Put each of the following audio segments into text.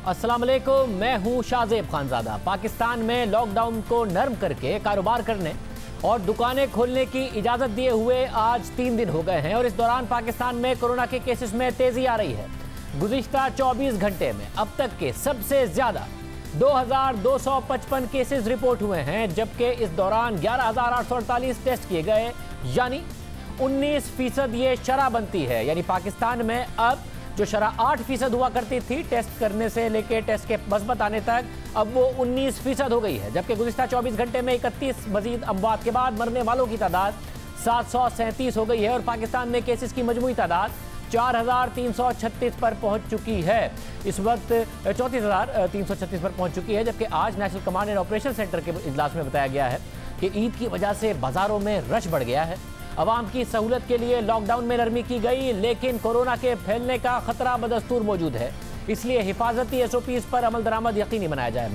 अस्सलाम वालेकुम, मैं हूं शाहजेब खानजादा। पाकिस्तान में लॉकडाउन को नरम करके कारोबार करने और दुकानें खोलने की इजाज़त दिए हुए आज 3 दिन हो गए हैं और इस दौरान पाकिस्तान में कोरोना के केसेस में तेज़ी आ रही है। गुज़िश्ता 24 घंटे में अब तक के सबसे ज़्यादा 2255 केसेस रिपोर्ट हुए हैं, जबकि इस दौरान 11,848 टेस्ट किए गए, यानी 19% ये शरह बनती है। यानी पाकिस्तान में अब जो शरह 8% हुआ करती थी टेस्ट करने से लेकर टेस्ट के मस्बत आने तक, अब वो 19% हो गई है। जबकि गुज़िश्ता 24 घंटे में 31 मजीद अमवात के बाद मरने वालों की तादाद 737 हो गई है और पाकिस्तान में केसेस की मजमूई तादाद 4,336 पर पहुंच चुकी है। इस वक्त 34,336 पर पहुंच चुकी है। जबकि आज national command and operation centre के इजलास में बताया गया है कि ईद की वजह से बाजारों में रश बढ़ गया है। अवाम की सहूलत के लिए लॉकडाउन में नरमी की गई, लेकिन कोरोना के फैलने का खतरा बदस्तूर मौजूद है, इसलिए हिफाजती SOPs पर अमल दरामद यकीनी बनाया जाए।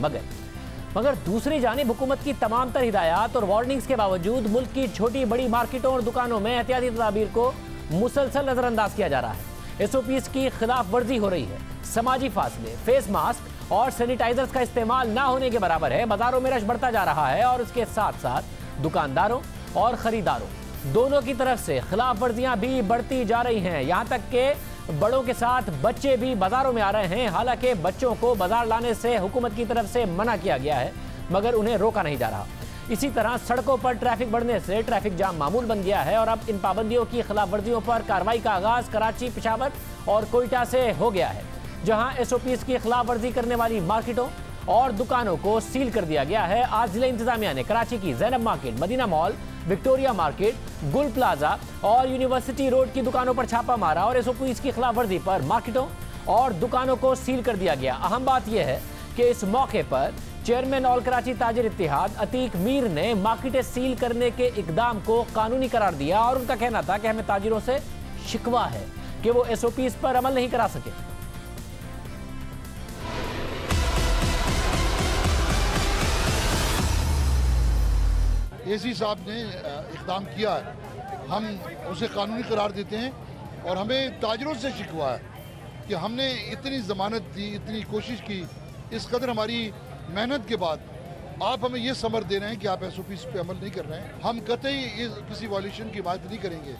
मगर दूसरी जानिब हुकूमत की तमाम तर हिदायत और वार्निंग्स के बावजूद मुल्क की छोटी बड़ी मार्केटों और दुकानों में एहतियाती तदाबीर को मुसलसल नजरअंदाज किया जा रहा है। SOPs की खिलाफ वर्जी हो रही है। समाजी फासले, फेस मास्क और सैनिटाइजर्स का इस्तेमाल ना होने के बराबर है। बाजारों में रश बढ़ता जा रहा है और उसके साथ साथ दुकानदारों और खरीदारों दोनों की तरफ से खिलाफ वर्जियां भी बढ़ती जा रही हैं। यहां तक के बड़ों के साथ बच्चे भी बाजारों में आ रहे हैं। हालांकि बच्चों को बाजार लाने से हुकूमत की तरफ से मना किया गया है, मगर उन्हें रोका नहीं जा रहा। इसी तरह सड़कों पर ट्रैफिक बढ़ने से ट्रैफिक जाम मामूल बन गया है और अब इन पाबंदियों की खिलाफ वर्जियों पर कार्रवाई का आगाज कराची, पेशावर और कोयटा से हो गया है, जहां SOPs की खिलाफ वर्जी करने वाली मार्केटों और दुकानों को सील कर दिया गया है। आज जिला इंतजामिया ने कराची की Zainab market, Madina mall, Victoria market, Gul plaza और यूनिवर्सिटी रोड की दुकानों पर छापा मारा और SOPs की खिलाफ वर्जी पर मार्केटों और दुकानों को सील कर दिया गया। अहम बात यह है कि इस मौके पर चेयरमैन ऑल कराची ताजिर इत्तेहाद अतीक मीर ने मार्केटें सील करने के इकदाम को कानूनी करार दिया और उनका कहना था कि हमें ताजिरों से शिकवा है कि वो SOPs पर अमल नहीं करा सके। एसी साहब ने इक़दाम किया है, हम उसे कानूनी करार देते हैं और हमें ताजरों से शिकवा है कि हमने इतनी ज़मानत दी, इतनी कोशिश की, इस कदर हमारी मेहनत के बाद आप हमें ये समझ दे रहे हैं कि आप SOPs पे अमल नहीं कर रहे हैं। हम कतई किसी वॉल्यूशन की बात नहीं करेंगे।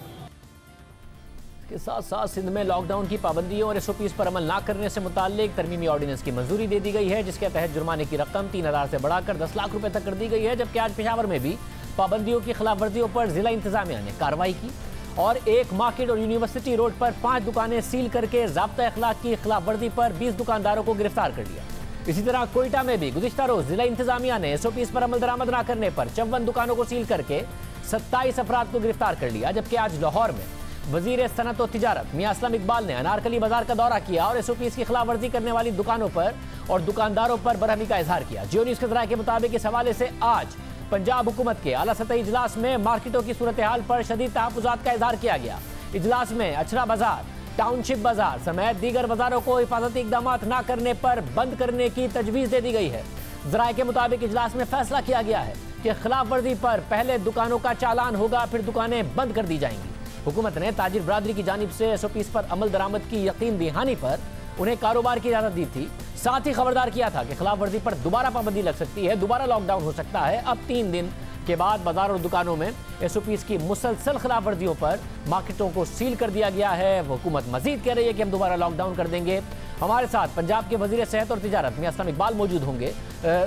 के साथ साथ सिंध में लॉकडाउन की पाबंदियों और SOPs पर अमल न करने से मुताल्लिक तरमीमी ऑर्डिनेंस की मंजूरी दे दी गई है, जिसके तहत जुर्माने की रकम 3,000 से बढ़ाकर 10 लाख रुपए तक कर दी गई है। जबकि आज पेशावर में भी पाबंदियों की खिलाफ वर्जियों पर जिला इंतजामिया ने कार्रवाई की और एक मार्केट और यूनिवर्सिटी रोड पर 5 दुकानें सील करके ज़ाब्ता अखलाक की खिलाफ वर्जी पर 20 दुकानदारों को गिरफ्तार कर लिया। इसी तरह कोयटा में भी गुज़िश्ता रोज जिला इंतजामिया ने SOPs पर अमल दरामद न करने पर 54 दुकानों को सील करके 27 अफराद को गिरफ्तार कर लिया। जबकि आज लाहौर में वजीर सनत और तिजारत मियां असलम इकबाल ने अनारकली बाजार का दौरा किया और SOPs की खिलाफ वर्जी करने वाली दुकानों पर और दुकानदारों पर बरहमी का इजहार किया। जियो न्यूज़ के ज़राए के मुताबिक इस हवाले से आज पंजाब हुकूमत के आला सतही इजलास में मार्केटों की सूरत हाल पर शदीद तहफ़्फ़ुज़ात का इजहार किया गया। इजलास में अछरा बाजार, टाउनशिप बाजार समेत दीगर बाजारों को हिफाजती इकदाम न करने पर बंद करने की तजवीज़ दे दी गई है। ज़राए के मुताबिक इजलास में फैसला किया गया है कि खिलाफ वर्जी पर पहले दुकानों का चालान होगा, फिर दुकानें बंद कर दी जाएंगी। हुकूमत ने ताजिर बरादरी की जानिब से SOPs पर अमल दरामद की यकीन दहानी पर उन्हें कारोबार की इजाज़त दी थी। साथ ही खबरदार किया था कि खिलाफ वर्जी पर दोबारा पाबंदी लग सकती है, दोबारा लॉकडाउन हो सकता है। अब 3 दिन के बाद बाजार और दुकानों में SOPs की मुसलसल खिलाफ वर्जियों पर मार्केटों को सील कर दिया गया है। हुकूमत मजीद कह रही है कि हम दोबारा लॉकडाउन कर देंगे। हमारे साथ पंजाब के वजीर सेहत और तिजारत मियां असलम इकबाल मौजूद होंगे,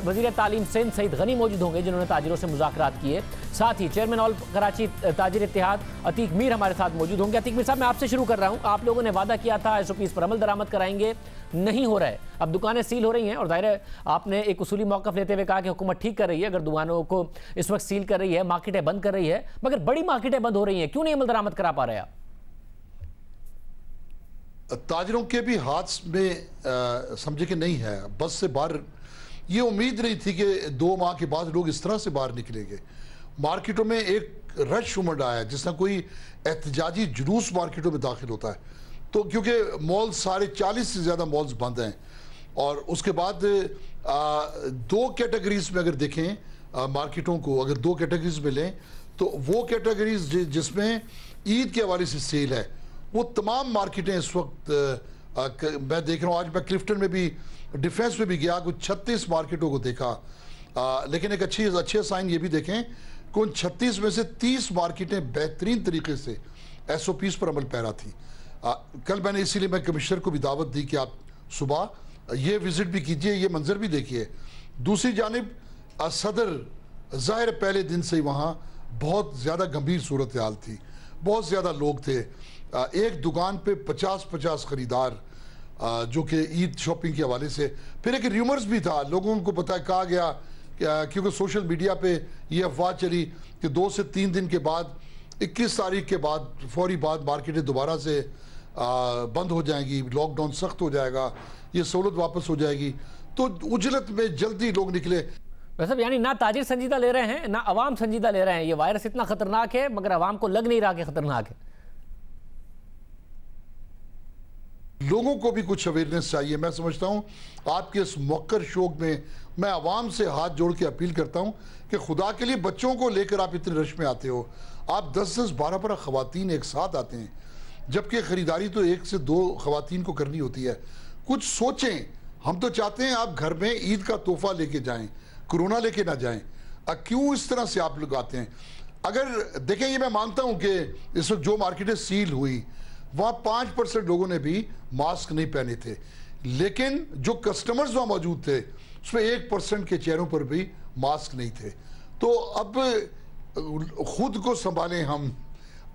वजीर तालीम सिंध सईद गनी मौजूद होंगे जिन्होंने ताजिरों से मुज़ाकरात किए। साथ ही चेयरमैन ऑल कराची ताजिर इत्तेहाद अतीक मीर हमारे साथ मौजूद होंगे। अतीक मीर साहब, मैं आपसे शुरू कर रहा हूँ। आप लोगों ने वादा किया था SOPs पर अमल दरामद कराएंगे, नहीं हो रहा है। अब दुकानें सील हो रही हैं और जाहिर है आपने एक उसूली मौक़िफ़ लेते हुए कहा कि हुकूमत ठीक कर रही है अगर दुकानों को इस वक्त सील कर रही है, मार्केटें बंद कर रही है, मगर बड़ी मार्केटें बंद हो रही हैं, क्यों नहीं अमल दरामद करा पा रहे आप? ताजरों के भी हाथ में समझे कि नहीं है, बस से बाहर ये उम्मीद नहीं थी कि 2 माह के बाद लोग इस तरह से बाहर निकलेंगे। मार्केटों में एक रश उमड़ आया जिस तरह कोई एहतजाजी जुलूस मार्केटों में दाखिल होता है। तो क्योंकि मॉल सारे 40 से ज़्यादा मॉल्स बंद हैं और उसके बाद 2 कैटेगरीज में अगर देखें मार्केटों को, अगर 2 कैटेगरीज में लें तो वो कैटेगरीज जिसमें ईद के हवाले से सेल है वो तमाम मार्केटें इस वक्त मैं देख रहा हूँ, आज मैं क्लिफ्टन में भी डिफेंस में भी गया, कुछ 36 मार्केटों को देखा। लेकिन एक अच्छे साइन ये भी देखें कि उन 36 में से 30 मार्केटें बेहतरीन तरीके से SOPs पर अमल पैरा थी। कल मैंने इसीलिए मैं कमिश्नर को भी दावत दी कि आप सुबह ये विजिट भी कीजिए, ये मंजर भी देखिए। दूसरी जानिब सदर ज़ाहिर पहले दिन से ही वहाँ बहुत ज़्यादा गंभीर सूरत हाल थी, बहुत ज़्यादा लोग थे। एक दुकान पे 50-50 ख़रीदार, जो कि ईद शॉपिंग के हवाले से। फिर एक र्यूमर्स भी था, लोगों को पता कहा गया क्योंकि सोशल मीडिया पे ये अफवाह चली कि 2 से 3 दिन के बाद 21 तारीख के बाद फौरी बाद मार्केटें दोबारा से बंद हो जाएंगी, लॉकडाउन सख्त हो जाएगा, ये सहूलत वापस हो जाएगी। तो उजलत में जल्दी लोग निकले। वैसे यानी ना ताजिर संजीदा ले रहे हैं ना अवाम संजीदा ले रहे हैं। ये वायरस इतना खतरनाक है मगर अवाम को लग नहीं रहा कि खतरनाक है। लोगों को भी कुछ अवेयरनेस चाहिए। मैं समझता हूँ आपके इस मौकर शौक में मैं आवाम से हाथ जोड़ के अपील करता हूँ कि खुदा के लिए बच्चों को लेकर आप इतने रश में आते हो, आप 10-10, 12-12 खवातीन एक साथ आते हैं, जबकि ख़रीदारी तो 1 से 2 खवातीन को करनी होती है। कुछ सोचें। हम तो चाहते हैं आप घर में ईद का तोहफा लेके जाएं, कोरोना लेके ना जाएं। क्यों इस तरह से आप लोग आते हैं? अगर देखें, ये मैं मानता हूँ कि इस वक्त जो मार्केटें सील हुई वहाँ 5% लोगों ने भी मास्क नहीं पहने थे, लेकिन जो कस्टमर्स वहाँ मौजूद थे उसमें 1% के चेहरों पर भी मास्क नहीं थे। तो अब खुद को संभालें, हम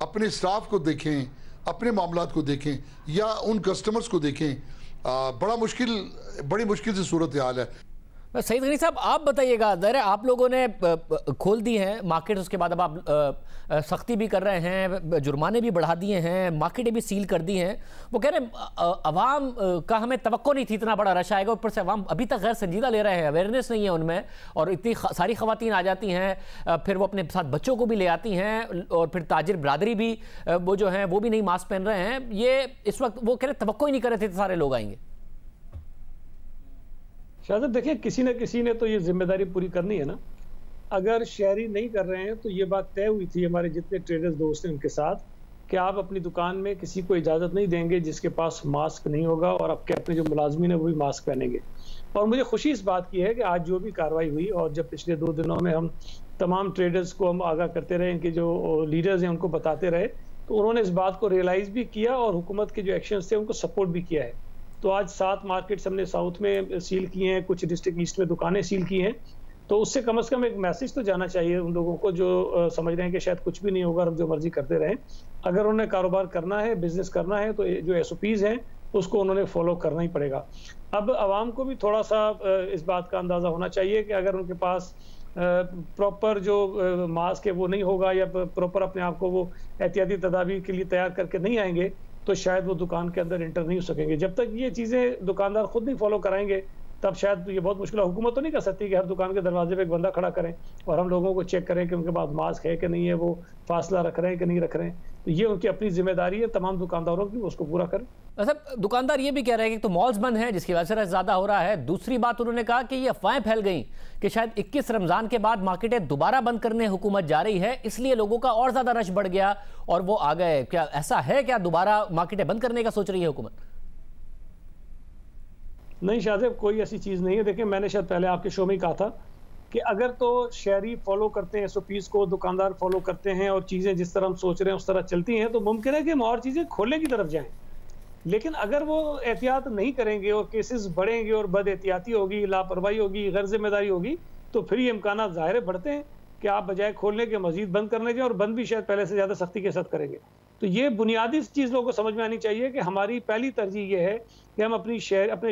अपने स्टाफ को देखें, अपने मामलात को देखें या उन कस्टमर्स को देखें। बड़ी मुश्किल से सूरत हाल है। सईद गनी साहब, आप बताइएगा, ज़रा आप लोगों ने खोल दी है मार्केट, उसके बाद अब आप सख्ती भी कर रहे हैं, जुर्माने भी बढ़ा दिए हैं, मार्केटें भी सील कर दी हैं। वो कह रहे हैं अवाम का हमें तवक्को नहीं थी इतना बड़ा रश आएगा, ऊपर से अवाम अभी तक गैर संजीदा ले रहे हैं, अवेयरनेस नहीं है उनमें, और इतनी सारी खवातीन आ जाती हैं, फिर वो अपने साथ बच्चों को भी ले आती हैं, और फिर ताजिर बरादरी भी वो जो हैं वो भी नहीं मास्क पहन रहे हैं। ये इस वक्त वो कह रहे तवक्को ही नहीं कर रहे थे सारे लोग आएंगे। शायद देखिए, किसी न किसी ने तो ये जिम्मेदारी पूरी करनी है ना। अगर शहरी नहीं कर रहे हैं तो ये बात तय हुई थी हमारे जितने ट्रेडर्स दोस्त हैं उनके साथ कि आप अपनी दुकान में किसी को इजाज़त नहीं देंगे जिसके पास मास्क नहीं होगा, और आपके अपने जो मुलाजमीन है वो भी मास्क पहनेंगे। और मुझे खुशी इस बात की है कि आज जो भी कार्रवाई हुई, और जब पिछले 2 दिनों में हम तमाम ट्रेडर्स को हम आगाह करते रहे, इनके जो लीडर्स हैं उनको बताते रहे, तो उन्होंने इस बात को रियलाइज़ भी किया और हुकूमत के जो एक्शंस थे उनको सपोर्ट भी किया है। तो आज 7 मार्केट्स हमने साउथ में सील किए हैं, कुछ डिस्ट्रिक्ट ईस्ट में दुकानें सील की हैं। तो उससे कम से कम एक मैसेज तो जाना चाहिए उन लोगों को जो समझ रहे हैं कि शायद कुछ भी नहीं होगा, हम जो मर्जी करते रहें। अगर उन्हें कारोबार करना है, बिजनेस करना है, तो जो SOPs हैं उसको उन्होंने फॉलो करना ही पड़ेगा। अब आवाम को भी थोड़ा सा इस बात का अंदाज़ा होना चाहिए कि अगर उनके पास प्रॉपर जो मास्क है वो नहीं होगा, या प्रॉपर अपने आप को वो एहतियाती तदाबीर के लिए तैयार करके नहीं आएंगे, तो शायद वो दुकान के अंदर एंटर नहीं हो सकेंगे। जब तक ये चीज़ें दुकानदार खुद नहीं फॉलो कराएंगे तब शायद ये बहुत मुश्किल है। हुकूमत तो नहीं कर सकती कि हर दुकान के दरवाजे पे एक बंदा खड़ा करें और हम लोगों को चेक करें कि उनके पास मास्क है कि नहीं है, वो फासला रख रहे हैं कि नहीं रख रहे हैं। तो ये उनकी अपनी जिम्मेदारी है तमाम दुकानदारों की, उसको पूरा करें। अच्छा, दुकानदार ये भी कह रहे हैं कि तो मॉल्स बंद हैं जिसकी वजह से रश ज़्यादा हो रहा है। दूसरी बात उन्होंने कहा कि ये अफवाहें फैल गई कि शायद 21 रमज़ान के बाद मार्केटें दोबारा बंद करने हुकूमत जा रही है, इसलिए लोगों का और ज़्यादा रश बढ़ गया और वो आ गए। क्या ऐसा है? क्या दोबारा मार्केटें बंद करने का सोच रही है हुकूमत? नहीं शाहजेब, कोई ऐसी चीज़ नहीं है। देखिए, मैंने शायद पहले आपके शो में ही कहा था कि अगर तो शहरी फॉलो करते हैं SOPs को, दुकानदार फॉलो करते हैं और चीज़ें जिस तरह हम सोच रहे हैं उस तरह चलती हैं, तो मुमकिन है कि हम और चीज़ें खोलने की तरफ जाएं। लेकिन अगर वो एहतियात नहीं करेंगे और केसेस बढ़ेंगे और बद एहतियाती होगी, लापरवाही होगी, गैर जिम्मेदारी होगी, तो फिर ये इम्कानात ज़ाहिर बढ़ते हैं कि आप बजाय खोलने के मजीद बंद करने जाएं, और बंद भी शायद पहले से ज़्यादा सख्ती के साथ करेंगे। तो ये बुनियादी चीज़ लोगों को समझ में आनी चाहिए कि हमारी पहली तरजीह ये है कि हम अपने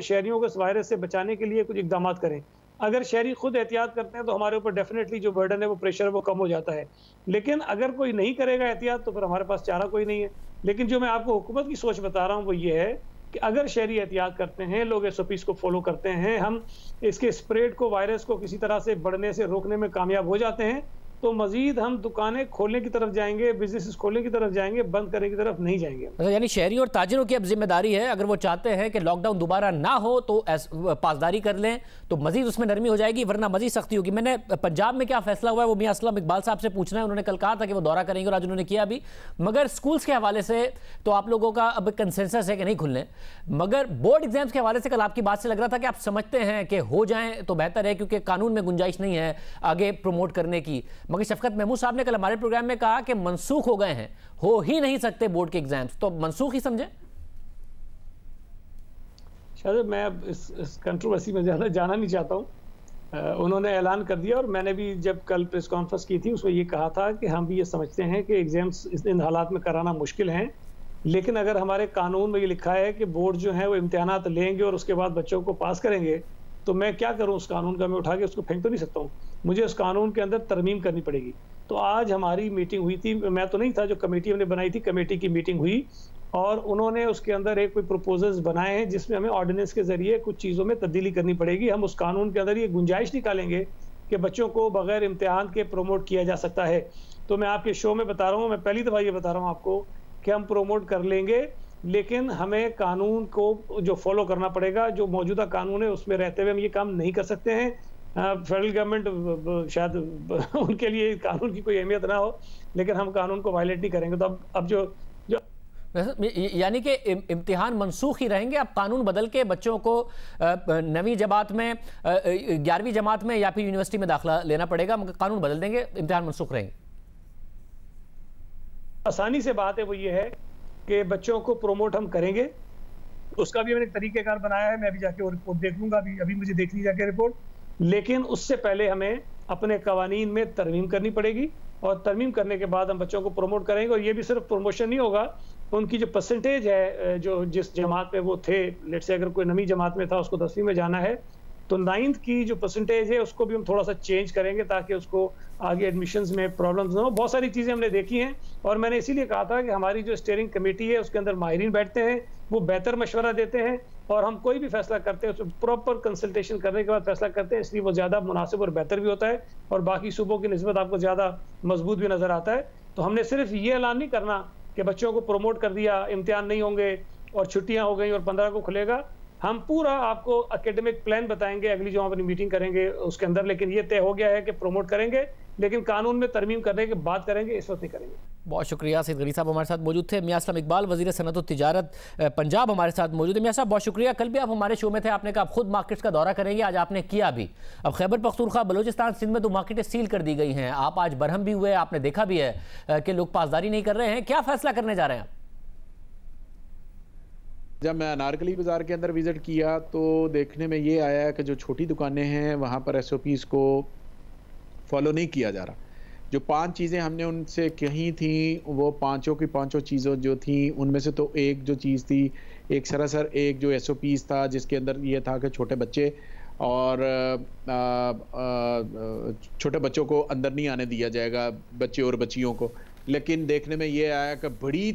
शहरियों को इस वायरस से बचाने के लिए कुछ इकदाम करें। अगर शहरी खुद एहतियात करते हैं तो हमारे ऊपर डेफिनेटली जो बर्डन है, वो प्रेशर, वो कम हो जाता है। लेकिन अगर कोई नहीं करेगा एहतियात तो फिर हमारे पास चारा कोई नहीं है। लेकिन जो मैं आपको हुकूमत की सोच बता रहा हूँ वो ये है कि अगर शहरी एहतियात करते हैं, लोग SOPs को फॉलो करते हैं, हम इसके स्प्रेड को, वायरस को किसी तरह से बढ़ने से रोकने में कामयाब हो जाते हैं, तो मजीद हम दुकानें खोलने की तरफ जाएंगे, बिजनेसेस खोलने की तरफ जाएंगे, बंद करने की तरफ नहीं जाएंगे। यानी शहरी और ताजिरों की अब जिम्मेदारी है, अगर वो चाहते हैं कि लॉकडाउन दोबारा ना हो तो पासदारी कर लें, तो मजीद उसमें नरमी हो जाएगी, वरना मजीद सख्ती होगी। मैंने पंजाब में क्या फैसला हुआ है वो मियां असलम इकबाल साहब से पूछना है। उन्होंने कल कहा था कि वो दौरा करेंगे और आज उन्होंने किया भी। मगर स्कूल्स के हवाले से तो आप लोगों का अब कंसेंसस है कि नहीं खुलने, मगर बोर्ड एग्जाम्स के हवाले से कल आपकी बात से लग रहा था कि आप समझते हैं कि हो जाएं तो बेहतर है, क्योंकि कानून में गुंजाइश नहीं है आगे प्रमोट करने की। मगर शफकत महमूद साहब ने कल हमारे प्रोग्राम में कहा कि मनसूख हो गए हैं, हो ही नहीं सकते बोर्ड के एग्जाम्स, तो मनसूख ही समझे। शायद मैं अब इस कंट्रोवर्सी में ज़्यादा जाना नहीं चाहता हूँ। उन्होंने ऐलान कर दिया और मैंने भी जब कल प्रेस कॉन्फ्रेंस की थी उसमें ये कहा था कि हम भी ये समझते हैं कि एग्जाम्स इन हालात में कराना मुश्किल हैं, लेकिन अगर हमारे कानून में ये लिखा है कि बोर्ड जो है वो इम्तिहानात लेंगे और उसके बाद बच्चों को पास करेंगे, तो मैं क्या करूँ उस कानून का, मैं उठा के उसको फेंक तो नहीं सकता हूँ। मुझे उस कानून के अंदर तरमीम करनी पड़ेगी। तो आज हमारी मीटिंग हुई थी, मैं तो नहीं था, जो कमेटी हमने बनाई थी, कमेटी की मीटिंग हुई और उन्होंने उसके अंदर एक कोई प्रपोजल्स बनाए हैं जिसमें हमें ऑर्डिनेंस के जरिए कुछ चीज़ों में तब्दीली करनी पड़ेगी। हम उस कानून के अंदर ये गुंजाइश निकालेंगे कि बच्चों को बगैर इम्तिहान के प्रोमोट किया जा सकता है। तो मैं आपके शो में बता रहा हूँ, मैं पहली दफ़ा ये बता रहा हूँ आपको कि हम प्रोमोट कर लेंगे, लेकिन हमें कानून को जो फॉलो करना पड़ेगा, जो मौजूदा कानून है उसमें रहते हुए हम ये काम नहीं कर सकते हैं। फेडरल गवर्नमेंट शायद उनके लिए कानून की कोई अहमियत ना हो, लेकिन हम कानून को वायलेट नहीं करेंगे। तो अब जो यानी कि इम्तिहान मनसूख ही रहेंगे, अब कानून बदल के बच्चों को 9वीं जमात में, 11वीं जमात में या फिर यूनिवर्सिटी में दाखिला लेना पड़ेगा, मगर कानून बदल देंगे, इम्तिहान मनसूख रहेंगे। आसानी से बात है वो ये है कि बच्चों को प्रोमोट हम करेंगे, उसका भी मैंने तरीकेकार बनाया है। मैं अभी जाके वो रिपोर्ट देख लूंगा, अभी मुझे देखनी जाके रिपोर्ट, लेकिन उससे पहले हमें अपने कवानीन में तरमीम करनी पड़ेगी और तरमीम करने के बाद हम बच्चों को प्रमोट करेंगे। और ये भी सिर्फ प्रमोशन नहीं होगा, उनकी जो परसेंटेज है, जो जिस जमात में वो थे, लेट से अगर कोई 9वीं जमात में था उसको 10वीं में जाना है, तो 9th की जो परसेंटेज है उसको भी हम थोड़ा सा चेंज करेंगे ताकि उसको आगे एडमिशन्स में प्रॉब्लम्स ना हो। बहुत सारी चीज़ें हमने देखी हैं और मैंने इसीलिए कहा था कि हमारी जो स्टीयरिंग कमेटी है उसके अंदर माहिरीन बैठते हैं, वो बेहतर मशवरा देते हैं और हम कोई भी फैसला करते हैं उसमें प्रॉपर कंसल्टेशन करने के बाद फैसला करते हैं, इसलिए वो ज़्यादा मुनासिब और बेहतर भी होता है और बाकी सूबों की निस्बत आपको ज़्यादा मजबूत भी नज़र आता है। तो हमने सिर्फ ये ऐलान नहीं करना कि बच्चों को प्रमोट कर दिया, इम्तिहान नहीं होंगे और छुट्टियाँ हो गई और 15 को खुलेगा। हम पूरा आपको एकेडमिक प्लान बताएंगे अगली जो हम अपनी मीटिंग करेंगे उसके अंदर, लेकिन ये तय हो गया है कि प्रमोट करेंगे, लेकिन कानून में तरमीम करने के बाद करेंगे, इस वक्त नहीं करेंगे। बहुत शुक्रिया। सईद गनी साहब हमारे साथ मौजूद थे। मियां असलम इकबाल वज़ीर सनअत व तिजारत पंजाब हमारे साथ मौजूद है। मियां साहब बहुत शुक्रिया। कल भी आप हमारे शो में थे, आपने कहा आप खुद मार्केट्स का दौरा करेंगे, आज आपने किया भी। अब खैबर पख्तूनख्वा, बलूचिस्तान, सिंध में तो मार्केटें सील कर दी गई हैं, आप आज बरहम भी हुए, आपने देखा भी है कि लोग पासदारी नहीं कर रहे हैं, क्या फैसला करने जा रहे हैं? जब मैं अनारकली बाज़ार के अंदर विज़िट किया तो देखने में ये आया कि जो छोटी दुकानें हैं वहाँ पर SOPs को फॉलो नहीं किया जा रहा। जो 5 चीज़ें हमने उनसे कही थी, वो पांचों की पांचों चीज़ों जो थी उनमें से तो एक जो चीज़ थी, एक सरासर एक जो SOPs था जिसके अंदर ये था कि छोटे बच्चे और छोटे बच्चों को अंदर नहीं आने दिया जाएगा, बच्चे और बच्चियों को। लेकिन देखने में ये आया कि बड़ी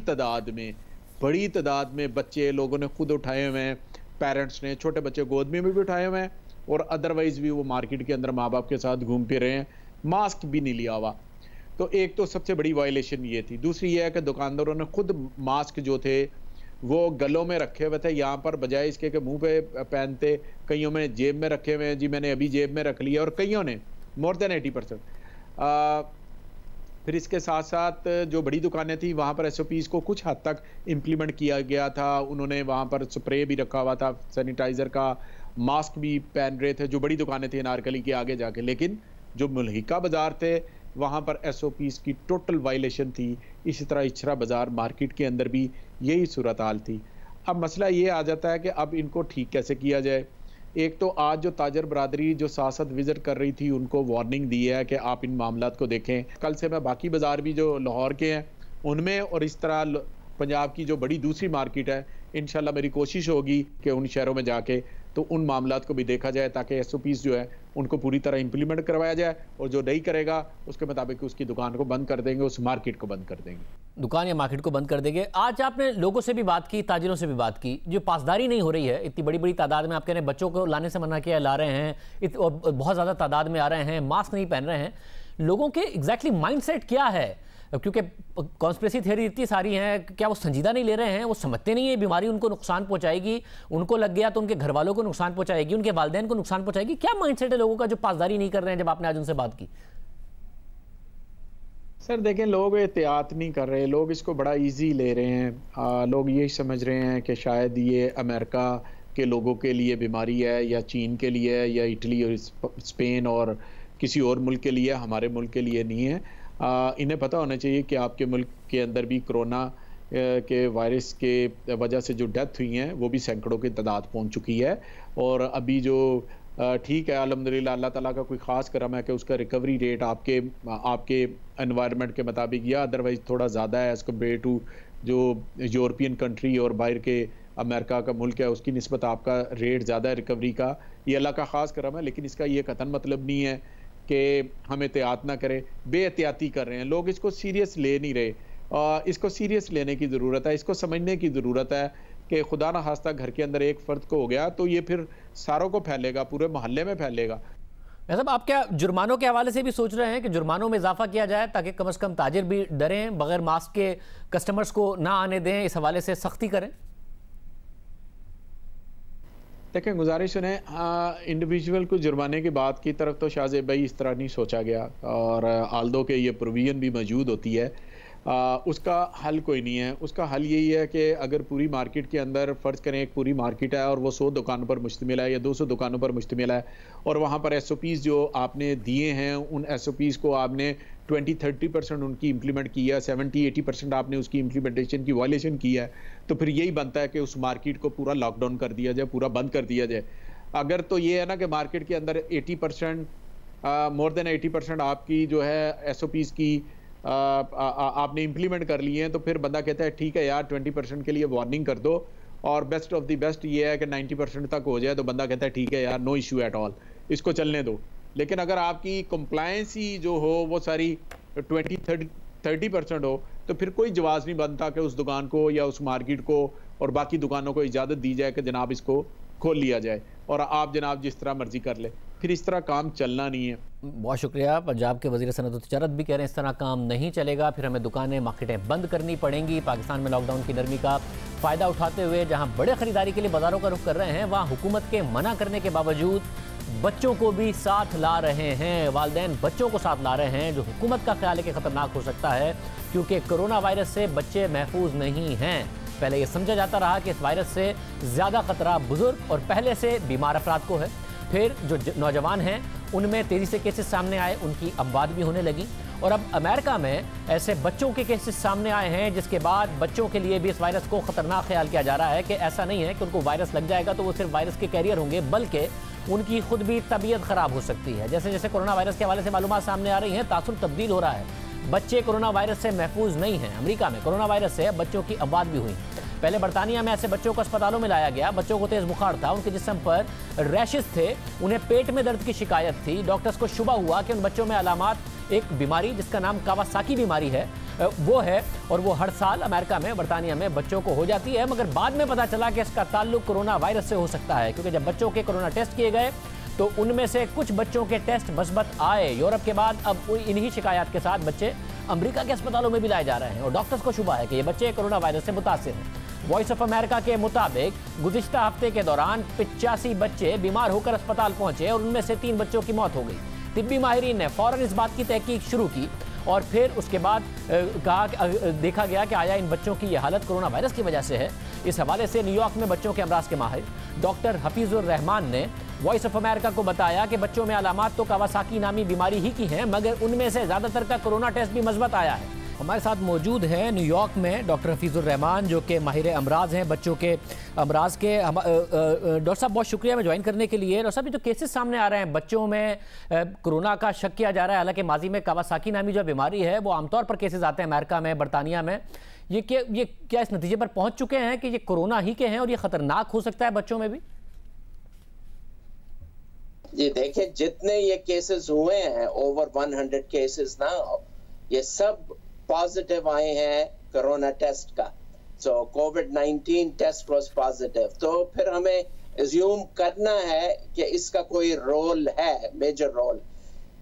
तादाद में बच्चे लोगों ने खुद उठाए हुए हैं, पेरेंट्स ने छोटे बच्चे गोद में भी उठाए हुए हैं और अदरवाइज़ भी वो मार्केट के अंदर माँ बाप के साथ घूम फिर रहे हैं, मास्क भी नहीं लिया हुआ। तो एक तो सबसे बड़ी वायलेशन ये थी। दूसरी ये है कि दुकानदारों ने खुद मास्क जो थे वो गलों में रखे हुए थे, यहाँ पर बजाय इसके कि मुंह पे पहनते, कईयों में जेब में रखे हुए हैं। जी मैंने अभी जेब में रख लिया और कईयों ने मोर देन 80%। फिर इसके साथ साथ जो बड़ी दुकानें थी वहाँ पर SOPs को कुछ हद तक इम्प्लीमेंट किया गया था। उन्होंने वहाँ पर स्प्रे भी रखा हुआ था, सैनिटाइज़र का, मास्क भी पहन रहे थे जो बड़ी दुकानें थी अनारकली के आगे जाके। लेकिन जो मुल्हिका बाज़ार थे वहाँ पर SOPs की टोटल वायलेशन थी। इसी तरह इचरा बाज़ार मार्केट के अंदर भी यही सूरत हाल थी। अब मसला ये आ जाता है कि अब इनको ठीक कैसे किया जाए। एक तो आज जो ताजर बरादरी जो साथ विज़िट कर रही थी उनको वार्निंग दी है कि आप इन मामलात को देखें। कल से मैं बाकी बाज़ार भी जो लाहौर के हैं उनमें और इस तरह पंजाब की जो बड़ी दूसरी मार्केट है, इंशाल्लाह मेरी कोशिश होगी कि उन शहरों में जाके तो उन मामलात को भी देखा जाए ताकि SOPs जो है उनको पूरी तरह इम्प्लीमेंट करवाया जाए और जो नहीं करेगा उसके मुताबिक उसकी दुकान को बंद कर देंगे, उस मार्केट को बंद कर देंगे, दुकान या मार्केट को बंद कर देंगे। आज आपने लोगों से भी बात की, ताजिरों से भी बात की, जो पासदारी नहीं हो रही है इतनी बड़ी बड़ी तादाद में, आप कह रहे हैं बच्चों को लाने से मना किया, ला रहे हैं और बहुत ज़्यादा तादाद में आ रहे हैं, मास्क नहीं पहन रहे हैं, लोगों के एग्जैक्टली माइंडसेट क्या है, क्योंकि कॉन्स्पिरेसी थियरी इतनी सारी हैं, क्या वो संजीदा नहीं ले रहे हैं, वो समझते नहीं है बीमारी उनको नुकसान पहुंचाएगी, उनको लग गया तो उनके घर वालों को नुकसान पहुंचाएगी, उनके वालिदैन को नुकसान पहुंचाएगी। क्या माइंडसेट है लोगों का जो पासदारी नहीं कर रहे हैं जब आपने आज उनसे बात की? सर देखें, लोग एहतियात नहीं कर रहे, लोग इसको बड़ा इजी ले रहे हैं। लोग यही समझ रहे हैं कि शायद ये अमेरिका के लोगों के लिए बीमारी है, या चीन के लिए है, या इटली और स्पेन और किसी और मुल्क के लिए, हमारे मुल्क के लिए नहीं है। इन्हें पता होना चाहिए कि आपके मुल्क के अंदर भी कोरोना के वायरस के वजह से जो डेथ हुई हैं वो भी सैकड़ों की तादाद पहुंच चुकी है। और अभी जो ठीक है, अल्हम्दुलिल्लाह, अल्लाह ताला का कोई ख़ास करम है कि उसका रिकवरी रेट आपके एनवायरनमेंट के मुताबिक या अदरवाइज थोड़ा ज़्यादा है एज़ कम्पेयर टू जो यूरोपियन कंट्री और बाहर के अमेरिका का मुल्क है, उसकी निस्बत आपका रेट ज़्यादा है रिकवरी का। ये अल्लाह का ख़ास करम है, लेकिन इसका ये कतन मतलब नहीं है कि हम एहतियात ना करें। बेएहतियाती कर रहे हैं लोग, इसको सीरियस ले नहीं रहे। इसको सीरियस लेने की ज़रूरत है, इसको समझने की ज़रूरत है कि खुदा ना खास्ता घर के अंदर एक फ़र्द को हो गया तो ये फिर सारों को फैलेगा, पूरे मोहल्ले में फैलेगा। साहब, आप क्या जुर्मानों के हवाले से भी सोच रहे हैं कि जुर्मानों में इजाफा किया जाए ताकि कम से कम ताजिर भी डरें, बगैर मास्क के कस्टमर्स को ना आने दें, इस हवाले से सख्ती करें? देखें, गुजारिश सुने, इंडिविजुअल को जुर्माने की बात की तरफ तो शाहजेब भाई इस तरह नहीं सोचा गया, और आल्दो के ये प्रोविजन भी मौजूद होती है, उसका हल कोई नहीं है। उसका हल यही है कि अगर पूरी मार्केट के अंदर फ़र्ज़ करें एक पूरी मार्केट है और वो 100 दुकानों पर मुश्तमिल है या 200 दुकानों पर मुश्तमिल है, और वहाँ पर SOPs जो आपने दिए हैं उन SOPs को आपने 20-30% उनकी इम्प्लीमेंट की है, 70-80% आपने उसकी इम्प्लीमेंटेशन की वायलेशन की है, तो फिर यही बनता है कि उस मार्केट को पूरा लॉकडाउन कर दिया जाए, पूरा बंद कर दिया जाए। अगर तो ये है ना कि मार्केट के अंदर 80% मोर देन 80% आपकी जो है SOPs की आपने इम्प्लीमेंट कर लिए हैं, तो फिर बंदा कहता है ठीक है यार 20% के लिए वार्निंग कर दो, और बेस्ट ऑफ द बेस्ट ये है कि 90% तक हो जाए तो बंदा कहता है ठीक है यार, नो इशू एट ऑल, इसको चलने दो। लेकिन अगर आपकी कंप्लायंस ही जो हो वो सारी 20-30% हो, तो फिर कोई जवाब नहीं बनता कि उस दुकान को या उस मार्केट को और बाकी दुकानों को इजाज़त दी जाए कि जनाब इसको खोल लिया जाए और आप जनाब जिस तरह मर्जी कर ले। फिर इस तरह काम चलना नहीं है। बहुत शुक्रिया। पंजाब के वज़ीर सनअत और तिजारत भी कह रहे हैं इस तरह काम नहीं चलेगा, फिर हमें दुकानें मार्केटें बंद करनी पड़ेंगी। पाकिस्तान में लॉकडाउन की नरमी का फ़ायदा उठाते हुए जहां बड़े ख़रीदारी के लिए बाज़ारों का रुख कर रहे हैं, वहां हुकूमत के मना करने के बावजूद बच्चों को भी साथ ला रहे हैं, वालिदैन बच्चों को साथ ला रहे हैं, जो हुकूमत का ख्याल है कि ख़तरनाक हो सकता है, क्योंकि कोरोना वायरस से बच्चे महफूज नहीं हैं। पहले ये समझा जाता रहा कि इस वायरस से ज़्यादा ख़तरा बुज़ुर्ग और पहले से बीमार अफराद को है। फिर जो नौजवान हैं उनमें तेज़ी से केसेस सामने आए, उनकी अमवात भी होने लगी, और अब अमेरिका में ऐसे बच्चों के केसेस सामने आए हैं जिसके बाद बच्चों के लिए भी इस वायरस को ख़तरनाक ख्याल किया जा रहा है कि ऐसा नहीं है कि उनको वायरस लग जाएगा तो वो सिर्फ वायरस के कैरियर होंगे, बल्कि उनकी खुद भी तबीयत ख़राब हो सकती है। जैसे जैसे कोरोना वायरस के हवाले से मालूमात सामने आ रही हैं, तासुर तब्दील हो रहा है। बच्चे कोरोना वायरस से महफूज नहीं हैं। अमेरिका में कोरोना वायरस से बच्चों की अमवात भी हुई। पहले बरतानिया में ऐसे बच्चों को अस्पतालों में लाया गया, बच्चों को तेज़ बुखार था, उनके जिस्म पर रैशेस थे, उन्हें पेट में दर्द की शिकायत थी। डॉक्टर्स को शुबा हुआ कि उन बच्चों में अलामात एक बीमारी जिसका नाम कावासाकी बीमारी है वो है, और वो हर साल अमेरिका में, बरतानिया में बच्चों को हो जाती है। मगर बाद में पता चला कि इसका ताल्लुक कोरोना वायरस से हो सकता है, क्योंकि जब बच्चों के कोरोना टेस्ट किए गए तो उनमें से कुछ बच्चों के टेस्ट मस्बत आए। यूरोप के बाद अब इन्हीं शिकायत के साथ बच्चे अमेरिका के अस्पतालों में भी लाए जा रहे हैं, और डॉक्टर्स को शुबा है कि ये बच्चे कोरोना वायरस से मुतासिर हैं। वॉइस ऑफ अमेरिका के मुताबिक गुज़िश्ता हफ्ते के दौरान 85 बच्चे बीमार होकर अस्पताल पहुंचे और उनमें से 3 बच्चों की मौत हो गई। तिब्बी माहिरीन ने फौरन इस बात की तहकीक शुरू की, और फिर उसके बाद देखा गया कि आया इन बच्चों की यह हालत कोरोना वायरस की वजह से है। इस हवाले से न्यूयॉर्क में बच्चों के अमराज के माहिर डॉक्टर हफीजुर रहमान ने वॉइस ऑफ अमेरिका को बताया कि बच्चों में अलामात तो कावासाकी नामी बीमारी ही की हैं, मगर उनमें से ज़्यादातर का कोरोना टेस्ट भी मस्बत आया है। हमारे साथ मौजूद हैं न्यूयॉर्क में डॉक्टर हफीजुर रहमान, जो कि माहिर अमराज हैं, बच्चों के अमराज के। डॉक्टर साहब बहुत शुक्रिया में ज्वाइन करने के लिए। डॉक्टर साहब, ये जो केसेस सामने आ रहे हैं बच्चों में कोरोना का शक किया जा रहा है, हालांकि माजी में कावासाकी नामी जो बीमारी है वो आमतौर पर केसेस आते हैं अमेरिका में, बरतानिया में, ये क्या इस नतीजे पर पहुंच चुके हैं कि ये कोरोना ही के हैं और ये खतरनाक हो सकता है बच्चों में भी? जी देखिए, जितने ये केसेस हुए हैं, ओवर 100 केसेस ना, ये सब पॉजिटिव आए हैं कोरोना टेस्ट का। सो कोविड-19 टेस्ट वाज पॉजिटिव, तो फिर हमें अज्यूम करना है कि इसका कोई रोल है, मेजर रोल।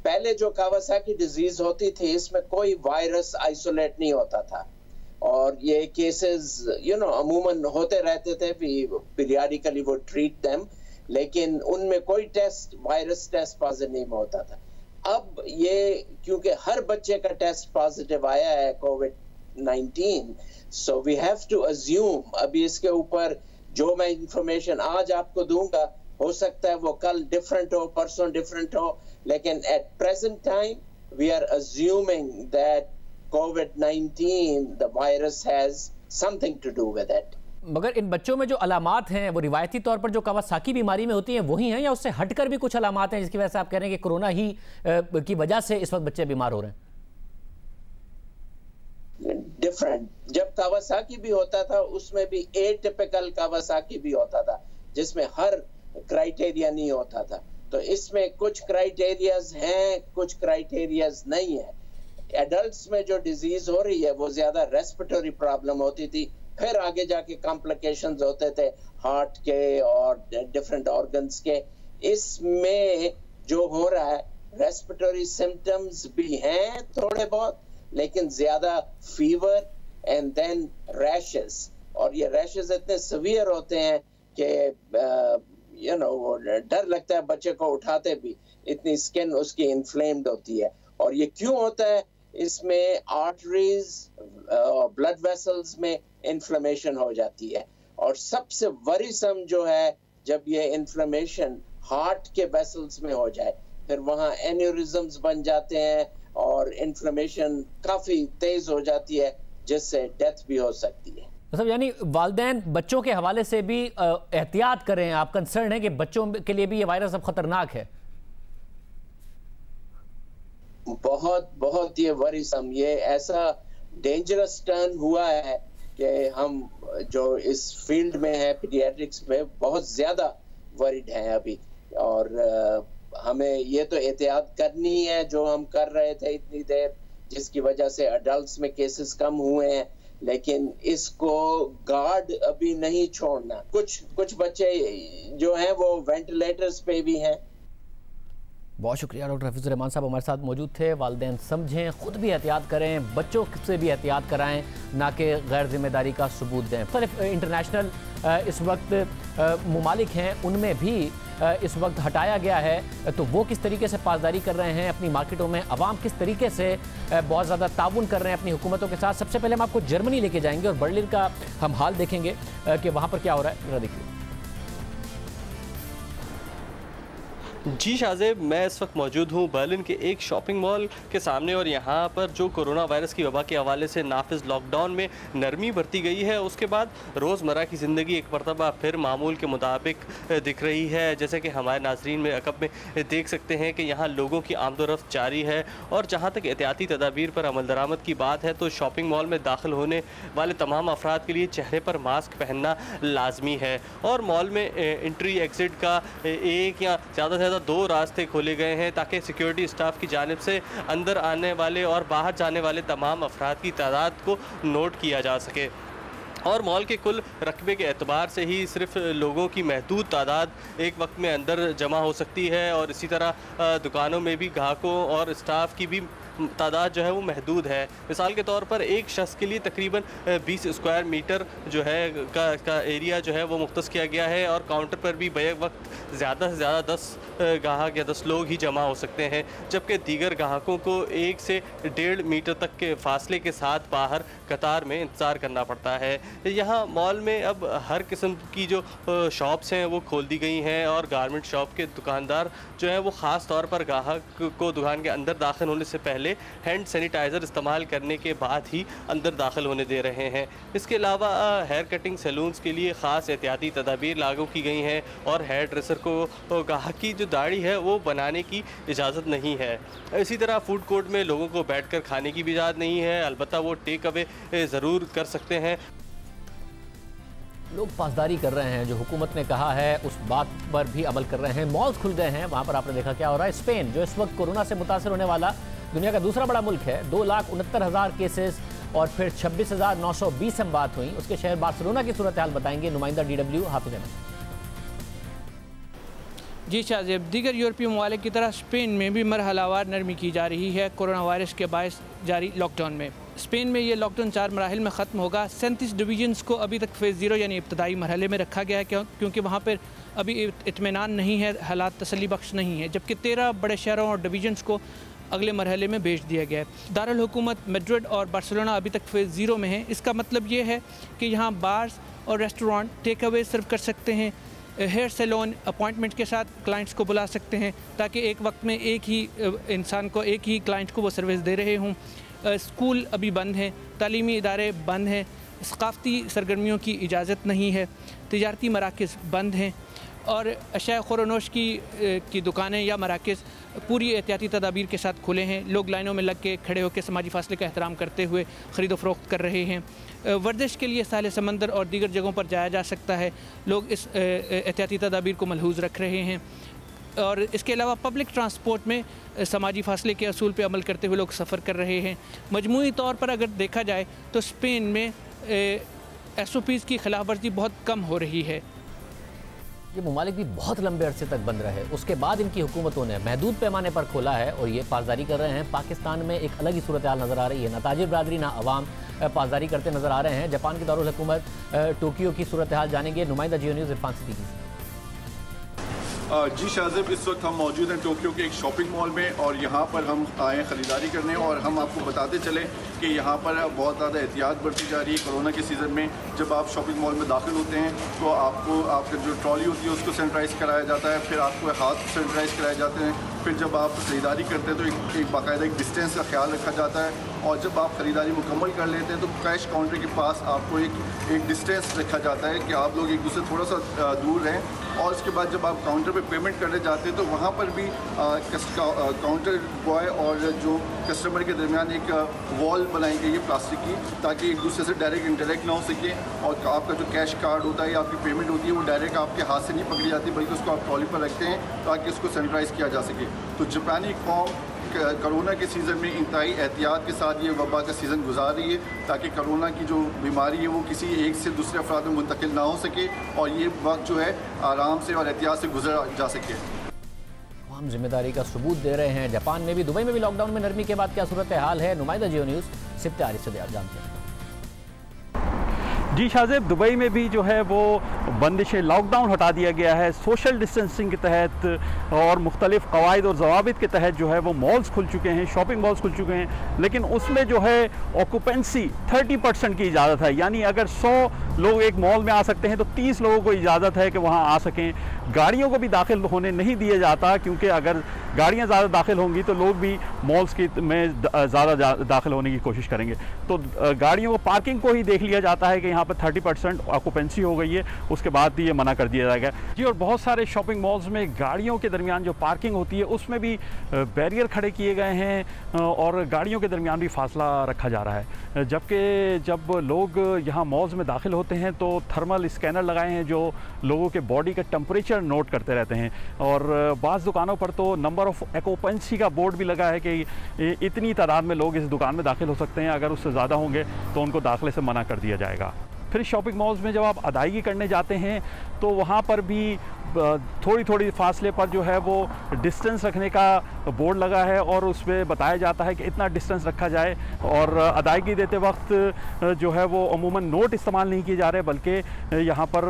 पहले जो कावासाकी डिजीज होती थी इसमें कोई वायरस आइसोलेट नहीं होता था और ये केसेस अमूमन होते रहते थे, पीरियडिकली वो ट्रीट देम, लेकिन उनमें कोई टेस्ट वायरस टेस्ट पॉजिटिव नहीं होता था। अब ये क्योंकि हर बच्चे का टेस्ट पॉजिटिव आया है कोविड-19, so we have to assume, अभी इसके ऊपर जो मैं इंफॉर्मेशन आज आपको दूंगा हो सकता है वो कल डिफरेंट हो, परसों डिफरेंट हो, लेकिन at present time we are assuming that COVID-19 the virus has something to do with it. मगर इन बच्चों में जो अलामात हैं वो रिवायती तौर पर जो कावासाकी बीमारी में होती हैं वही हैं, या उससे हटकर भी कुछ अलामात हैं जिसकी वजह से आप कह रहे हैं कि कोरोना ही की वजह से इस वक्त बच्चे बीमार हो रहे हैं? डिफरेंट, जब कावासाकी भी होता था उसमें भी एटिपिकल कावासाकी भी होता था जिसमें हर क्राइटेरिया नहीं होता था, तो इसमें कुछ क्राइटेरियाज हैं कुछ क्राइटेरियाज नहीं है। एडल्ट्स में जो डिजीज हो रही है वो ज्यादा रेस्पिरेटरी प्रॉब्लम होती थी, फिर आगे जाके कॉम्प्लिकेशंस होते थे हार्ट के और डिफरेंट ऑर्गन्स के। इसमें जो हो रहा है रेस्पिरेटरी सिम्टम्स भी हैं थोड़े बहुत, लेकिन ज्यादा फीवर एंड देन रैशेस, और ये रैशेस इतने सीवियर होते हैं कि डर लगता है बच्चे को उठाते भी, इतनी स्किन उसकी इन्फ्लेम्ड होती है। और ये क्यों होता है? इसमें आर्टरीज ब्लड वेसल्स में इन्फ्लेमेशन हो जाती है, और सबसे वरीसम जो है जब ये इन्फ्लेमेशन हार्ट के वेसल्स में हो जाए, फिर वहाँ एन्यूरिज्म्स बन जाते हैं और इन्फ्लेमेशन काफी तेज हो जाती है जिससे डेथ भी हो सकती है। मतलब यानी वालिदैन बच्चों के हवाले से भी एहतियात करें, आप कंसर्न है कि बच्चों के लिए भी ये वायरस अब खतरनाक है? बहुत बहुत ये वरीसम, ये ऐसा डेंजरस टर्न हुआ है कि हम जो इस फील्ड में है पीडियाट्रिक्स में बहुत ज्यादा वरीड हैं अभी, और हमें ये तो एहतियात करनी है जो हम कर रहे थे इतनी देर, जिसकी वजह से अडल्ट्स में केसेस कम हुए हैं, लेकिन इसको गार्ड अभी नहीं छोड़ना। कुछ बच्चे जो हैं वो वेंटिलेटर्स पे भी हैं। बहुत शुक्रिया डॉक्टर हफीजुर रहमान साहब हमारे साथ मौजूद थे। वालिदैन समझें, खुद भी एहतियात करें, बच्चों से भी एहतियात कराएं, ना कि गैर जिम्मेदारी का सबूत दें। मुख्तलिफ इंटरनेशनल इस वक्त ममालिक हैं उनमें भी इस वक्त हटाया गया है, तो वो किस तरीके से पासदारी कर रहे हैं अपनी मार्केटों में, अवाम किस तरीके से बहुत ज़्यादा ताउन कर रहे हैं अपनी हुकूमतों के साथ। सबसे पहले हम आपको जर्मनी लेके जाएंगे और बर्लिन का हम हाल देखेंगे कि वहाँ पर क्या हो रहा है। जरा देखिए। जी शाहजेब, मैं इस वक्त मौजूद हूँ बर्लिन के एक शॉपिंग मॉल के सामने, और यहाँ पर जो कोरोना वायरस की वबा के हवाले से नाफिज लॉकडाउन में नरमी बरती गई है, उसके बाद रोज़मर्रा की ज़िंदगी एक मरतबा फिर मामूल के मुताबिक दिख रही है। जैसे कि हमारे नाजरीन में अकब में देख सकते हैं कि यहाँ लोगों की आमदोरफ्त जारी है, और जहाँ तक एहतियाती तदाबीर पर अमल दरामद की बात है तो शॉपिंग मॉल में दाखिल होने वाले तमाम अफराद के लिए चेहरे पर मास्क पहनना लाजमी है, और मॉल में एंट्री एग्ज़िट का एक या ज़्यादा से ज़्यादा 2 रास्ते खोले गए हैं ताकि सिक्योरिटी स्टाफ की जानिब से अंदर आने वाले और बाहर जाने वाले तमाम अफराद की तादाद को नोट किया जा सके। और मॉल के कुल रकबे के एतबार से ही सिर्फ लोगों की महदूद तादाद एक वक्त में अंदर जमा हो सकती है, और इसी तरह दुकानों में भी ग्राहकों और स्टाफ की भी तादाद जो है वो महदूद है। मिसाल के तौर पर एक शख्स के लिए तकरीबन 20 स्क्वायर मीटर जो है का एरिया जो है वो मुख्तस किया गया है, और काउंटर पर भी बैक वक्त ज़्यादा से ज़्यादा 10 ग्राहक या 10 लोग ही जमा हो सकते हैं, जबकि दीगर ग्राहकों को 1 से 1.5 मीटर तक के फासले के साथ बाहर कतार में इंतज़ार करना पड़ता है। यहाँ मॉल में अब हर किस्म की जो शॉप्स हैं वो खोल दी गई हैं, और गारमेंट शॉप के दुकानदार जो है वो ख़ास तौर पर ग्राहक को दुकान के अंदर दाखिल होने से पहले हैंड सैनिटाइज़र इस्तेमाल करने के बाद ही अंदर दाखिल होने दे रहे हैं। इसके अलावा हेयर कटिंग सैलून्स के लिए ख़ास एहतियाती तदाबीर लागू की गई हैं, और हेयर ड्रेसर को ग्राहक की जो दाढ़ी है वो बनाने की इजाज़त नहीं है। इसी तरह फूड कोर्ट में लोगों को बैठकर खाने की भी इजाज़त नहीं है, अलबत्ता वो टेक अवे ज़रूर कर सकते हैं। लोग पासदारी कर रहे हैं, जो हुकूमत ने कहा है उस बात पर भी अमल कर रहे हैं। मॉल्स खुल गए हैं, वहाँ पर आपने देखा क्या हो रहा है। स्पेन जो इस वक्त कोरोना से मुतासर होने वाला दुनिया का दूसरा बड़ा मुल्क है, 2,69,000 केसेस और फिर 26,920 अमवात हुई। उसके शहर बार्सिलोना की सूरत हाल बताएंगे नुमाइंदा DW हाफिज अहमद। जी शाहजेब, दीगर यूरोपीय ममालिक की तरह स्पेन में भी मरहलावार नरमी की जा रही है कोरोना वायरस के बायस जारी लॉकडाउन में। स्पेन में ये लॉकडाउन 4 मराहिल में ख़त्म होगा। 37 डिवीजन्स को अभी तक फ़ेज़ 0 यानी इब्तदाई मरहले में रखा गया है क्योंकि वहाँ पर अभी इत्मीनान नहीं है, हालात तसल्ली बख्श नहीं है, जबकि 13 बड़े शहरों और डिवीजन्स को अगले मरहले में भेज दिया गया है। दारुल हुकूमत मैड्रिड और बार्सिलोना अभी तक फ़ेज़ 0 में है। इसका मतलब ये है कि यहाँ बार्स और रेस्टोरेंट टेक अवे सर्व कर सकते हैं। हेयर सैलून अपॉइंटमेंट के साथ क्लाइंट्स को बुला सकते हैं ताकि एक वक्त में एक ही इंसान को, एक ही क्लाइंट को वो सर्विस दे रहे हों। स्कूल अभी बंद हैं, तालीमी इदारे बंद हैं, सकाफ़ती सरगर्मियों की इजाज़त नहीं है, तिजारती मराकज़ बंद हैं और अशाया ख़ुरनोश की दुकानें या मराकज़ पूरी एहतियाती तदाबीर के साथ खुले हैं। लोग लाइनों में लग के खड़े होकर समाजी फासले का एहतराम करते हुए ख़रीदो फ़रोख्त कर रहे हैं। वर्जिश के लिए साहिल समंदर और दीगर जगहों पर जाया जा सकता है। लोग इस एहतियाती तदाबीर को मलहूज़ रख रहे हैं और इसके अलावा पब्लिक ट्रांसपोर्ट में समाजी फासले के असूल पर अमल करते हुए लोग सफ़र कर रहे हैं। मजमूई तौर पर अगर देखा जाए तो स्पेन में SOPs की खिलाफ वर्जी बहुत कम हो रही है। ये ममालिक भी बहुत लंबे अरसे तक बंद रहे, उसके बाद इनकी हुकूमतों ने महदूद पैमाने पर खोला है और ये पासदारी कर रहे हैं। पाकिस्तान में एक अलग ही सूरत हाल नज़र आ रही है, ना ताजिर बरादरी ना अवाम पासदारी करते नज़र आ रहे हैं। जापान की दारुल हुकूमत टोक्यो की सूरत हाल जानेंगे नुमाइंदा जियो न्यूज़ इरफान सिद्दीकी से। जी शाहजेब, इस वक्त हम मौजूद हैं टोक्यो के एक शॉपिंग मॉल में और यहाँ पर हम आए ख़रीदारी करने और हम आपको बताते चले कि यहाँ पर बहुत ज़्यादा एहतियात बरती जा रही है। कोरोना के सीज़न में जब आप शॉपिंग मॉल में दाखिल होते हैं तो आपको आपका जो ट्रॉली होती है उसको सैनिटाइज़ कराया जाता है, फिर आपको हाथ सैनिटाइज़ कराए जाते हैं, फिर जब आप ख़रीदारी करते हैं तो एक बाकायदा एक डिस्टेंस का ख्याल रखा जाता है और जब आप ख़रीदारी मुकम्मल कर लेते हैं तो कैश काउंटर के पास आपको एक डिस्टेंस रखा जाता है कि आप लोग एक दूसरे थोड़ा सा दूर रहें। और उसके बाद जब आप काउंटर पे पेमेंट करने जाते हैं तो वहाँ पर भी काउंटर बॉय और जो कस्टमर के दरमियान एक वॉल बनाई गई है प्लास्टिक की, ताकि एक दूसरे से डायरेक्ट इंटरेक्ट ना हो सके और आपका जो कैश कार्ड होता है या आपकी पेमेंट होती है वो डायरेक्ट आपके हाथ से नहीं पकड़ी जाती बल्कि उसको आप ट्रॉली पर रखते हैं ताकि उसको सैनिटाइज़ किया जा सके। तो जापानी कौम कोरोना के सीज़न में इंतहाई एहतियात के साथ ये वबा का सीज़न गुजार रही है ताकि कोरोना की जो बीमारी है वो किसी एक से दूसरे अफराद में मुंतकिल ना हो सके और ये वक्त जो है आराम से और एहतियात से गुजरा जा सके। हम जिम्मेदारी का सबूत दे रहे हैं। जापान में भी, दुबई में भी लॉकडाउन में नरमी के बाद क्या सूरत हाल है, नुमाइंदा जियो न्यूज़ सिप्ते आरिफ से जानते हैं। जी शाहजेब, दुबई में भी जो है वो बंदिशें, लॉकडाउन हटा दिया गया है। सोशल डिस्टेंसिंग के तहत और मुख्तलिफ कवायद और ज़वाबित के तहत जो है वो मॉल्स खुल चुके हैं, शॉपिंग मॉल्स खुल चुके हैं, लेकिन उसमें जो है ऑक्यूपेंसी 30% की इजाज़त है। यानी अगर 100 लोग एक मॉल में आ सकते हैं तो 30 लोगों को इजाज़त है कि वहाँ आ सकें। गाड़ियों को भी दाखिल होने नहीं दिया जाता क्योंकि अगर गाड़ियाँ ज़्यादा दाखिल होंगी तो लोग भी मॉल्स में ज़्यादा दाखिल होने की कोशिश करेंगे। तो गाड़ियों को, पार्किंग को ही देख लिया जाता है कि यहाँ पर 30% ऑक्यूपेंसी हो गई है, उसके बाद ये मना कर दिया जाएगा जी। और बहुत सारे शॉपिंग मॉल्स में गाड़ियों के दरमियान जो पार्किंग होती है उसमें भी बैरियर खड़े किए गए हैं और गाड़ियों के दरमियान भी फासला रखा जा रहा है। जबकि जब लोग यहाँ मॉल्स में दाखिल होते हैं तो थर्मल स्कैनर लगाए हैं जो लोगों के बॉडी का टेम्परेचर नोट करते रहते हैं और बाज़ दुकानों पर तो नंबर ऑफ ऑक्यूपेंसी का बोर्ड भी लगा है कि इतनी तादाद में लोग इस दुकान में दाखिल हो सकते हैं, अगर उससे ज़्यादा होंगे तो उनको दाखिले से मना कर दिया जाएगा। फिर शॉपिंग मॉल्स में जब आप अदायगी करने जाते हैं तो वहाँ पर भी थोड़ी थोड़ी फासले पर जो है वो डिस्टेंस रखने का बोर्ड लगा है और उसमें बताया जाता है कि इतना डिस्टेंस रखा जाए। और अदायगी देते वक्त जो है वो अमूमन नोट इस्तेमाल नहीं किए जा रहे बल्कि यहाँ पर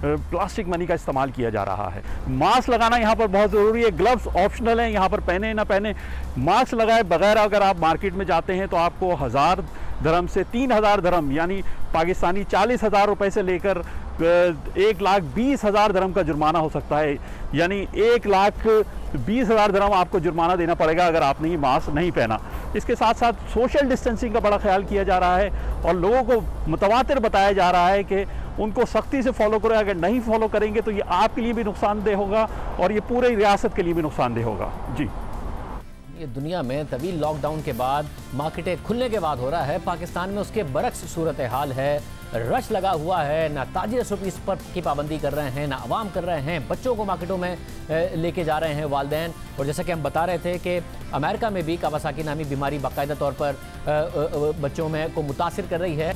प्लास्टिक मनी का इस्तेमाल किया जा रहा है। मास्क लगाना यहाँ पर बहुत ज़रूरी है, ग्लव्स ऑप्शनल हैं, यहाँ पर पहने ना पहने। मास्क लगाए बगैर अगर आप मार्केट में जाते हैं तो आपको 1000 धर्म से 3000 धर्म यानी पाकिस्तानी 40,000 रुपये से लेकर 1,20,000 धर्म का जुर्माना हो सकता है। यानी 1,20,000 धर्म आपको जुर्माना देना पड़ेगा अगर आपने ये मास्क नहीं पहना। इसके साथ साथ सोशल डिस्टेंसिंग का बड़ा ख्याल किया जा रहा है और लोगों को मुतवातिर बताया जा रहा है कि उनको सख्ती से फॉलो करें। अगर नहीं फॉलो करेंगे तो ये आपके लिए भी नुकसानदेह होगा और ये पूरी रियासत के लिए भी नुकसानदेह होगा। जी, ये दुनिया में तवील लॉकडाउन के बाद, मार्केटें खुलने के बाद हो रहा है। पाकिस्तान में उसके बरक्स सूरत हाल है। रश लगा हुआ है, ना ताजिर SOPs पर की पाबंदी कर रहे हैं, ना अवाम कर रहे हैं। बच्चों को मार्केटों में लेके जा रहे हैं वालिदैन। और जैसा कि हम बता रहे थे कि अमेरिका में भी कावासाकी नामी बीमारी बाकायदा तौर पर बच्चों में को मुतासिर कर रही है।